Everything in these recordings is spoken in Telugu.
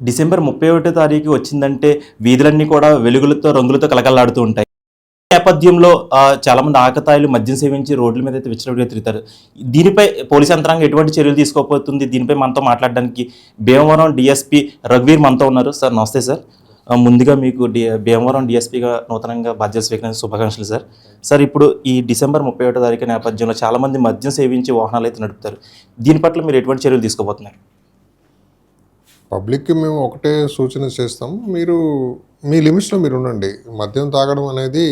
డిసెంబర్ 31 తారీఖు వచ్చిందంటే వీధులన్నీ కూడా వెలుగులతో, రంగులతో కలకల్లాడుతూ ఉంటాయి. ఈ నేపథ్యంలో చాలామంది ఆకతాయిలు మద్యం సేవించి రోడ్ల మీద అయితే విచ్చలవిడిగా తిరుగుతారు. దీనిపై పోలీస్ యంత్రాంగం ఎటువంటి చర్యలు తీసుకోబోతుంది? దీనిపై మనతో మాట్లాడడానికి భీమవరం డీఎస్పీ రఘువీర్ మనతో ఉన్నారు. సార్ నమస్తే సార్. ముందుగా మీకు భీమవరం డీఎస్పీగా నూతనంగా బాధ్యత స్వీకరించిన శుభాకాంక్షలు సార్. సార్ ఇప్పుడు ఈ డిసెంబర్ 31 తారీఖు నేపథ్యంలో చాలామంది మద్యం సేవించి వాహనాలు అయితే నడుపుతారు. దీని పట్ల మీరు ఎటువంటి చర్యలు తీసుకోబోతున్నారు? పబ్లిక్‌కి మేము ఒకటే సూచన చేస్తాం. మీరు మీ లిమిట్స్‌లో మీరు ఉండండి. మద్యం తాగడం అనేది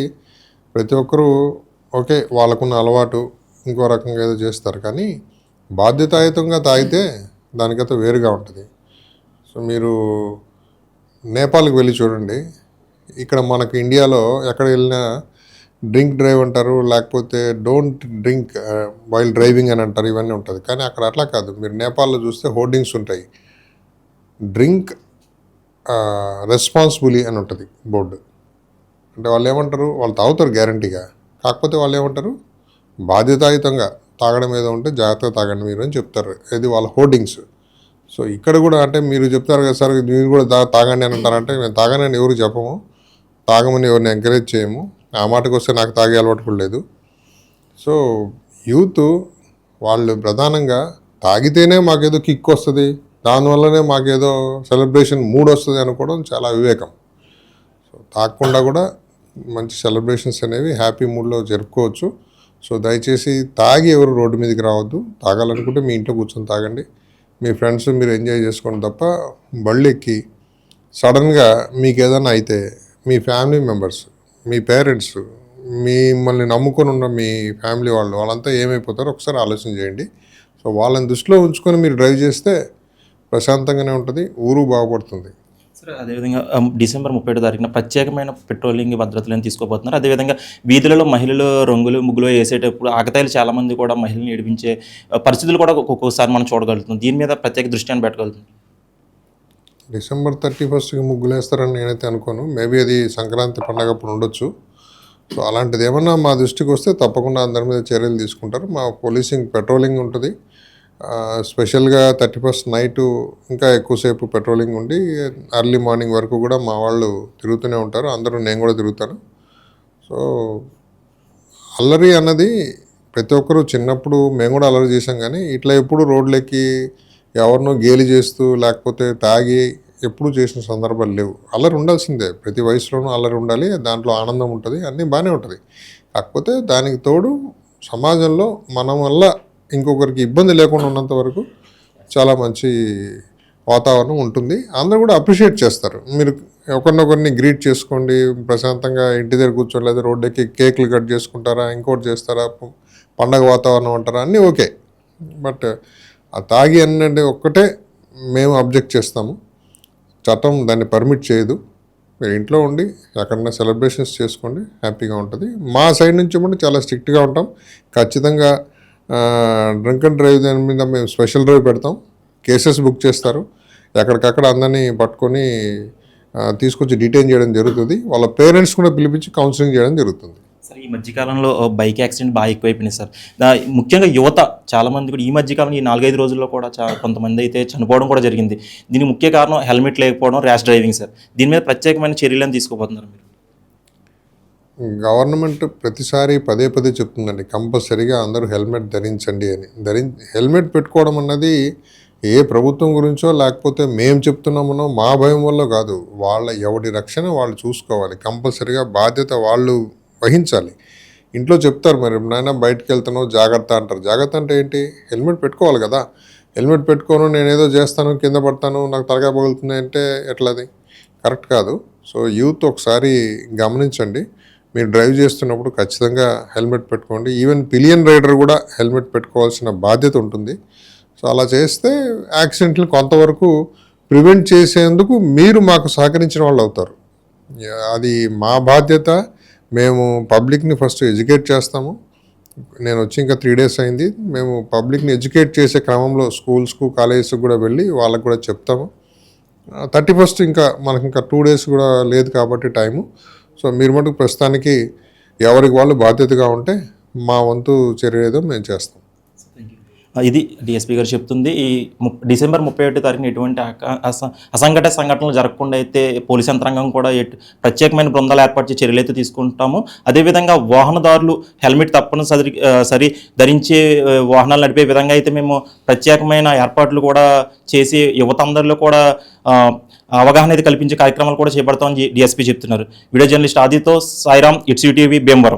ప్రతి ఒక్కరూ ఓకే. వాళ్ళకున్న అలవాటు ఇంకో రకంగా ఏదో చేస్తారు. కానీ బాధ్యతాయుతంగా తాగితే దానికైతే వేరుగా ఉంటుంది. సో మీరు నేపాల్‌కి వెళ్ళి చూడండి. ఇక్కడ మనకు ఇండియాలో ఎక్కడ వెళ్ళినా డ్రింక్ డ్రైవ్ అంటారు. లేకపోతే డోంట్ డ్రింక్ వైల్ డ్రైవింగ్ అని అంటారు. ఇవన్నీ ఉంటుంది. కానీ అక్కడ అట్లా కాదు. మీరు నేపాల్‌లో చూస్తే హోర్డింగ్స్ ఉంటాయి. డ్రింక్ రెస్పాన్సిబులీ అని ఉంటుంది బోర్డు. అంటే వాళ్ళు ఏమంటారు, వాళ్ళు తాగుతారు గ్యారంటీగా. కాకపోతే వాళ్ళు ఏమంటారు, బాధ్యతాయుతంగా తాగడం ఏదో ఉంటే జాగ్రత్తగా తాగండి మీరు అని చెప్తారు. ఇది వాళ్ళ హోర్డింగ్స్. సో ఇక్కడ కూడా అంటే మీరు చెప్తారు కదా సార్, మీరు కూడా తాగండి అని అంటారంటే మేము తాగనని ఎవరు చెప్పము, తాగమని ఎవరిని ఎంకరేజ్ చేయము. ఆ మాటకు వస్తే నాకు తాగే అలవాటు కూడా లేదు. సో యూత్ వాళ్ళు ప్రధానంగా తాగితేనే మాకేదో కిక్ వస్తుంది, దానివల్లనే మాకేదో సెలబ్రేషన్ మూడ్ వస్తుంది అనుకోవడం చాలా వివేకం. సో తాగకుండా కూడా మంచి సెలబ్రేషన్స్ అనేవి హ్యాపీ మూడ్లో జరుపుకోవచ్చు. సో దయచేసి తాగి ఎవరు రోడ్డు మీదకి రావద్దు. తాగాలనుకుంటే మీ ఇంట్లో కూర్చొని తాగండి, మీ ఫ్రెండ్స్ మీరు ఎంజాయ్ చేసుకోండి తప్ప బళ్ళు ఎక్కి సడన్గా మీకు ఏదైనా అయితే మీ ఫ్యామిలీ మెంబర్స్, మీ పేరెంట్స్, మిమ్మల్ని నమ్ముకొని ఉన్న మీ ఫ్యామిలీ వాళ్ళంతా ఏమైపోతారో ఒకసారి ఆలోచన చేయండి. సో వాళ్ళని దృష్టిలో ఉంచుకొని మీరు డ్రైవ్ చేస్తే ప్రశాంతంగానే ఉంటుంది, ఊరు బాగుపడుతుంది. సార్ అదేవిధంగా డిసెంబర్ 31 తారీఖున ప్రత్యేకమైన పెట్రోలింగ్ భద్రతలను తీసుకోబోతున్నారు. అదేవిధంగా వీధులలో మహిళలు రంగులు ముగ్గులు వేసేటప్పుడు ఆకతాయిలు చాలామంది కూడా మహిళల్ని ఏడిపించే పరిస్థితులు కూడా ఒక్కొక్కసారి మనం చూడగలుగుతున్నాం. దీని మీద ప్రత్యేక దృష్టి అని పెట్టగలుగుతుంది. డిసెంబర్ 31కి ముగ్గులు వేస్తారని నేనైతే అనుకోను. మేబీ అది సంక్రాంతి పండగ అప్పుడు ఉండొచ్చు. సో అలాంటిది ఏమన్నా మా దృష్టికి వస్తే తప్పకుండా అందరి మీద చర్యలు తీసుకుంటారు. మా పోలీసింగ్ పెట్రోలింగ్ ఉంటుంది. స్పెషల్గా 31st నైటు ఇంకా ఎక్కువసేపు పెట్రోలింగ్ ఉండి ఎర్లీ మార్నింగ్ వరకు కూడా మా వాళ్ళు తిరుగుతూనే ఉంటారు. అందరూ, నేను కూడా తిరుగుతాను. సో అల్లరి అన్నది ప్రతి ఒక్కరూ చిన్నప్పుడు మేము కూడా అల్లరి చేసాం. కానీ ఇట్లా ఎప్పుడు రోడ్లెక్కి ఎవరినో గేలి చేస్తూ లేకపోతే తాగి ఎప్పుడు చేసిన సందర్భాలు లేవు. అల్లరి ఉండాల్సిందే, ప్రతి వయసులోనూ అల్లరి ఉండాలి, దాంట్లో ఆనందం ఉంటుంది, అన్నీ బాగానే ఉంటుంది. కాకపోతే దానికి తోడు సమాజంలో మనం వల్ల ఇంకొకరికి ఇబ్బంది లేకుండా ఉన్నంత వరకు చాలా మంచి వాతావరణం ఉంటుంది. అందరూ కూడా అప్రిషియేట్ చేస్తారు. మీరు ఒకరినొకరిని గ్రీట్ చేసుకోండి, ప్రశాంతంగా ఇంటి దగ్గర కూర్చొని లేదా రోడ్డుకి కేకులు కట్ చేసుకుంటారా, ఇంకోటి చేస్తారా, పండగ వాతావరణం అంటారా, అన్నీ ఓకే. బట్ ఆ తాగి అనండి ఒక్కటే మేము అబ్జెక్ట్ చేస్తాము. చట్టం దాన్ని పర్మిట్ చేయదు. మీరు ఇంట్లో ఉండి ఎక్కడన్నా సెలబ్రేషన్స్ చేసుకోండి, హ్యాపీగా ఉంటుంది. మా సైడ్ నుంచి కూడా చాలా స్ట్రిక్ట్గా ఉంటాం. ఖచ్చితంగా డ్రింక్ అండ్ డ్రైవ్ దాని మీద మేము స్పెషల్ డ్రైవ్ పెడతాం. కేసెస్ బుక్ చేస్తారు. ఎక్కడికక్కడ అందరినీ పట్టుకొని తీసుకొచ్చి డిటైన్ చేయడం జరుగుతుంది. వాళ్ళ పేరెంట్స్ కూడా పిలిపించి కౌన్సిలింగ్ చేయడం జరుగుతుంది. సార్ ఈ మధ్యకాలంలో బైక్ యాక్సిడెంట్ బాగా ఎక్కువైపోయినాయి సార్. ముఖ్యంగా యువత చాలామంది కూడా ఈ మధ్యకాలం ఈ 4-5 రోజుల్లో కూడా కొంతమంది అయితే చనిపోవడం కూడా జరిగింది. దీనికి ముఖ్య కారణం హెల్మెట్ లేకపోవడం, ర్యాష్ డ్రైవింగ్ సార్. దీని మీద ప్రత్యేకమైన చర్యలను తీసుకోబోతున్నారు మీరు? గవర్నమెంట్ ప్రతిసారి పదే పదే చెప్తుందండి, కంపల్సరీగా అందరూ హెల్మెట్ ధరించండి అని. హెల్మెట్ పెట్టుకోవడం అన్నది ఏ ప్రభుత్వం గురించో లేకపోతే మేము చెప్తున్నామనో మా భయం వల్ల కాదు. ఎవరి రక్షణ వాళ్ళు చూసుకోవాలి. కంపల్సరీగా బాధ్యత వాళ్ళు వహించాలి. ఇంట్లో చెప్తారు, మరి నాయన బయటకు వెళ్తాను జాగ్రత్త అంటారు. జాగ్రత్త అంటే ఏంటి? హెల్మెట్ పెట్టుకోవాలి కదా. హెల్మెట్ పెట్టుకోను నేనేదో చేస్తాను, కింద పడతాను, నాకు తలకాయ పగులుతుంది అంటే ఎట్లది? కరెక్ట్ కాదు. సో యూత్ ఒకసారి గమనించండి. మీరు డ్రైవ్ చేస్తున్నప్పుడు ఖచ్చితంగా హెల్మెట్ పెట్టుకోండి. ఈవెన్ పిలియన్ రైడర్ కూడా హెల్మెట్ పెట్టుకోవాల్సిన బాధ్యత ఉంటుంది. సో అలా చేస్తే యాక్సిడెంట్లు కొంతవరకు ప్రివెంట్ చేసేందుకు మీరు మాకు సహకరించిన వాళ్ళు అవుతారు. అది మా బాధ్యత. మేము పబ్లిక్ని ఫస్ట్ ఎడ్యుకేట్ చేస్తాము. నేను వచ్చి ఇంకా 3 days అయింది. మేము పబ్లిక్ని ఎడ్యుకేట్ చేసే క్రమంలో స్కూల్స్కు, కాలేజెస్కి కూడా వెళ్ళి వాళ్ళకు కూడా చెప్తాము. 31st మనకి ఇంకా 2 days కూడా లేదు కాబట్టి టైము. సో మీరు మటుకు ప్రస్తుతానికి ఎవరికి వాళ్ళు బాధ్యతగా ఉంటే మా వంతు చర్య ఏదో మేము చేస్తాం. ఇది డిఎస్పీ గారు చెప్తుంది. ఈ డిసెంబర్ 31 తారీఖున ఎటువంటి అసంఘటిత సంఘటనలు జరగకుండా అయితే పోలీస్ యంత్రాంగం కూడా ప్రత్యేకమైన బృందాలు ఏర్పాటు చేసి చర్యలు అయితే తీసుకుంటాము. అదేవిధంగా వాహనదారులు హెల్మెట్ తప్పనిసరి ధరించే వాహనాలు నడిపే విధంగా అయితే మేము ప్రత్యేకమైన ఏర్పాట్లు కూడా చేసి యువత అందరిలో కూడా అవగాహన అయితే కల్పించే కార్యక్రమాలు కూడా చేపడతామని డిఎస్పీ చెప్తున్నారు. వీడియో జర్నలిస్ట్ ఆదితో సాయిరామ్, ఇట్స్ టీవీ, భీమవరం.